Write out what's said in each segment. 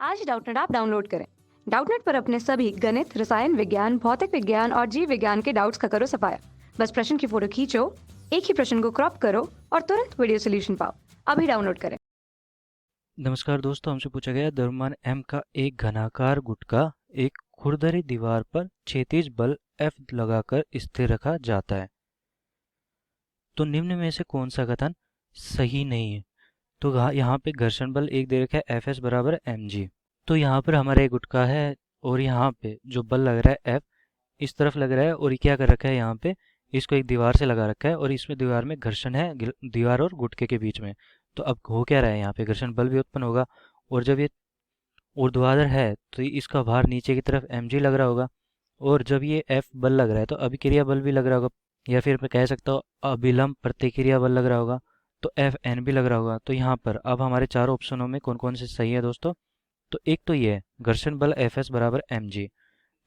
आज ही Doubtnut app download करें। Doubtnut पर अपने सभी गणित, रसायन विज्ञान, भौतिक विज्ञान और जीव विज्ञान के डाउट्स का करो सफाया। बस प्रश्न की फोटो खींचो, एक ही प्रश्न को क्रॉप करो और तुरंत वीडियो सोल्यूशन पाओ। अभी डाउनलोड करें। नमस्कार दोस्तों, हमसे पूछा गया द्रव्यमान m का एक घनाकार गुटका एक खुरदरी दीवार पर क्षैतिज बल F लगाकर स्थिर रखा जाता है। तो निम्न में से कौन सा कथन सही नहीं है? तो यहाँ पे घर्षण बल एक दे रखा है Fs बराबर mg। तो यहाँ पर हमारा एक गुटका है और यहाँ पे जो बल लग रहा है F इस तरफ लग रहा है और ये क्या कर रखा है, यहाँ पे इसको एक दीवार से लगा रखा है और इसमें दीवार में घर्षण है दीवार और गुटके के बीच में। तो अब हो क्या रहा है, यहाँ पे घर्षण बल भी उत्पन्न होगा और जब ये ऊर्ध्वाधर है तो इसका भार नीचे की तरफ mg लग रहा होगा और जब ये F बल लग रहा है तो अभिक्रिया बल भी लग रहा होगा, या फिर मैं कह सकता हूँ अभिलंब प्रतिक्रिया बल लग रहा होगा, तो Fn भी लग रहा होगा। तो यहाँ पर अब हमारे चारों ऑप्शनों में कौन कौन से सही है दोस्तों? तो एक तो ये है घर्षण बल Fs बराबर mg।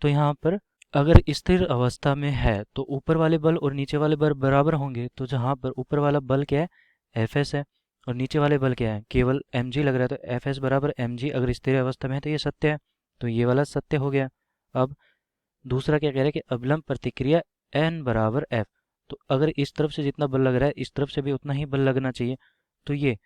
तो यहाँ पर अगर स्थिर अवस्था में है तो ऊपर वाले बल और नीचे वाले बल बराबर होंगे। तो जहाँ पर ऊपर वाला बल क्या है, Fs है, और नीचे वाले बल क्या है, केवल mg लग रहा है, तो Fs बराबर mg अगर स्थिर अवस्था में है तो ये सत्य है। तो ये वाला सत्य हो गया। अब दूसरा क्या कह रहा है कि अभिलंब प्रतिक्रिया n बराबर f। तो अगर इस तरफ से जितना बल लग रहा है इस तरफ से भी उतना ही बल लगना चाहिए। तो ये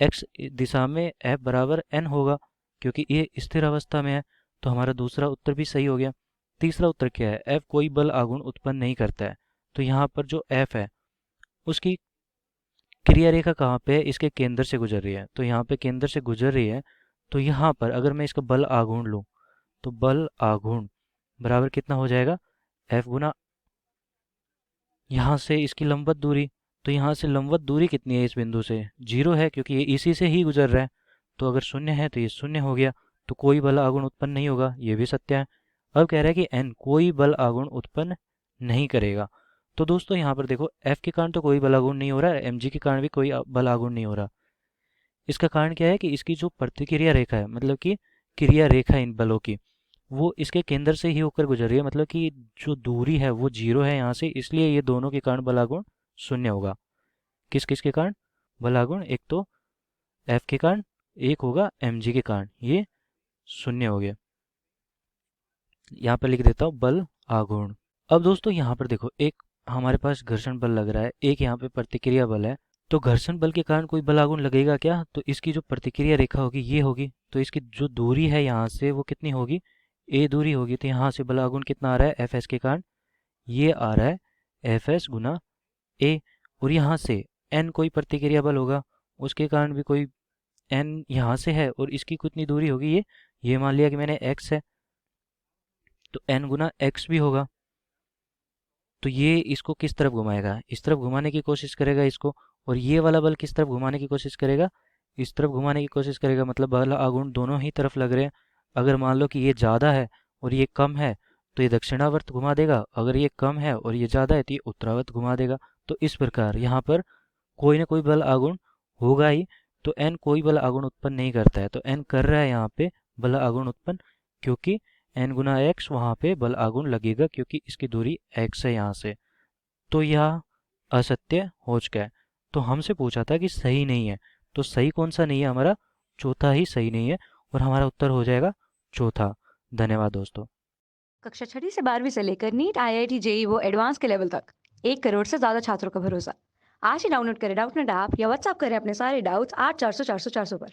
x दिशा में f बराबर n होगा क्योंकि ये स्थिर अवस्था में है। तो हमारा दूसरा उत्तर भी सही हो गया। तीसरा उत्तर क्या है, F कोई बल आघूर्ण उत्पन्न नहीं करता है। तो यहाँ पर जो F है उसकी क्रिया रेखा कहाँ पे है, इसके केंद्र से गुजर रही है। तो यहाँ पे केंद्र से गुजर रही है। तो यहाँ पर अगर मैं इसका बल आघूर्ण लूँ तो बल आघूर्ण बराबर कितना हो जाएगा, F गुना यहाँ से इसकी लंबवत दूरी। तो यहाँ से लंबवत दूरी कितनी है इस बिंदु से, 0 है क्योंकि ये इसी से ही गुजर रहा है। तो अगर शून्य है तो ये शून्य हो गया, तो कोई बल आघूर्ण उत्पन्न नहीं होगा, ये भी सत्य है। अब कह रहा है कि n कोई बल आघूर्ण उत्पन्न नहीं करेगा। तो दोस्तों यहाँ पर देखो F के कारण तो कोई बल आघूर्ण नहीं हो रहा है, mg के कारण भी कोई बल आघूर्ण नहीं हो रहा। इसका कारण क्या है कि इसकी जो प्रतिक्रिया रेखा है, मतलब कि क्रिया रेखा इन बलों की, वो इसके केंद्र से ही होकर गुजर रही है। मतलब कि जो दूरी है वो 0 है यहाँ से, इसलिए ये दोनों के कारण बलागुण शून्य होगा। किस किस के कारण बलागुण, एक तो F के कारण, एक होगा mg के कारण, ये शून्य हो गया। यहाँ पर लिख देता हूँ बल आघूर्ण। अब दोस्तों यहाँ पर देखो एक हमारे पास घर्षण बल लग रहा है, एक यहाँ पे प्रतिक्रिया बल है। तो घर्षण बल के कारण कोई बल आघूर्ण लगेगा क्या? तो इसकी जो प्रतिक्रिया रेखा होगी ये होगी, तो इसकी जो दूरी है यहाँ से वो कितनी होगी, a दूरी होगी। तो यहाँ से बल आघूर्ण कितना आ रहा है Fs के कारण, ये आ रहा है Fs गुना a। और यहाँ से n कोई प्रतिक्रिया बल होगा, उसके कारण भी कोई n यहाँ से है और इसकी कितनी दूरी होगी, ये मान लिया कि मैंने x है, तो n गुना x भी होगा। तो ये इसको किस तरफ घुमाएगा, इस तरफ घुमाने की कोशिश करेगा इसको, और ये वाला बल किस तरफ घुमाने की कोशिश करेगा, इस तरफ घुमाने की कोशिश करेगा। मतलब बल आघूर्ण दोनों ही तरफ लग रहे हैं। अगर मान लो कि ये ज़्यादा है और ये कम है तो ये दक्षिणावर्त घुमा देगा, अगर ये कम है और ये ज़्यादा है तो ये उत्तरावर्त घुमा देगा। तो इस प्रकार यहाँ पर कोई ना कोई बल आघूर्ण होगा ही। तो n कोई बल आघूर्ण उत्पन्न नहीं करता है, तो n कर रहा है यहाँ पे बल आघूर्ण उत्पन्न, क्योंकि n गुना एक्स वहाँ पे बल आघूर्ण लगेगा क्योंकि इसकी दूरी x है यहाँ से। तो यह असत्य हो चुका है। तो हमसे पूछा था कि सही नहीं है, तो सही कौन सा नहीं है, हमारा चौथा ही सही नहीं है और हमारा उत्तर हो जाएगा चौथा। धन्यवाद दोस्तों। कक्षा 6 से 12वीं से लेकर नीट, IIT, JEE वो एडवांस के लेवल तक 1 करोड़ से ज्यादा छात्रों का भरोसा। आज ही डाउनलोड करें डाउटनेट ऐप या व्हाट्सएप करें अपने सारे डाउट्स 8400 400 400 पर।